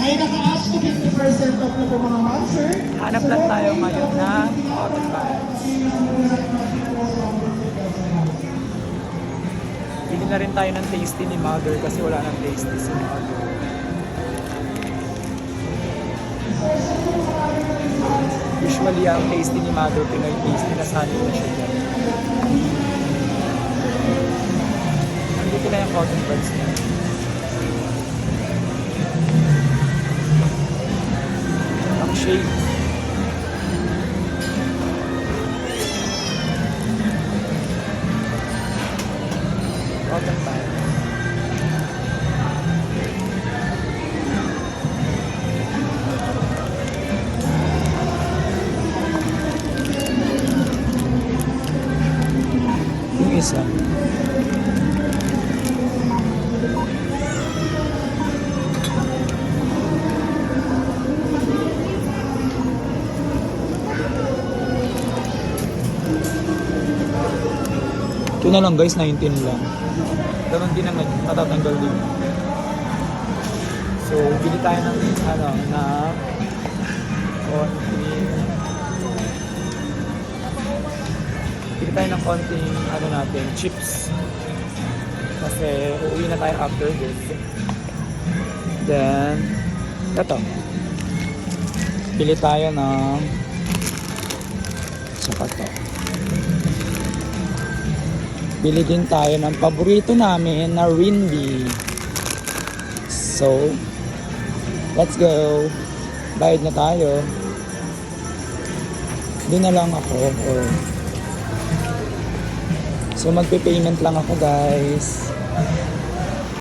ay naka-ask to 50% off na po mga ma'am, sir. Hanap lang tayo ngayon na cotton buds. Bili na rin tayo ng tasty ni Mother kasi wala nang tasty si Mother. Usually ang tasty ni Mother, Pinoy tasty na sanay na siya dyan. Nandito na yung cotton buds niya. Ang shade. Cotton buds. Yung isa. Ito na lang guys, 19 lang. Ganun din naman, matatanggal din. So, bili tayo ng na konting bili tayo ng konting natin, chips. Kasi uuwi na tayo after this. Then, ito. Bili tayo ng saka to. Bili din tayo ng paborito namin na Rindy. So, let's go. Bayad na tayo. Doon na lang ako. So, magpe-payment lang ako guys.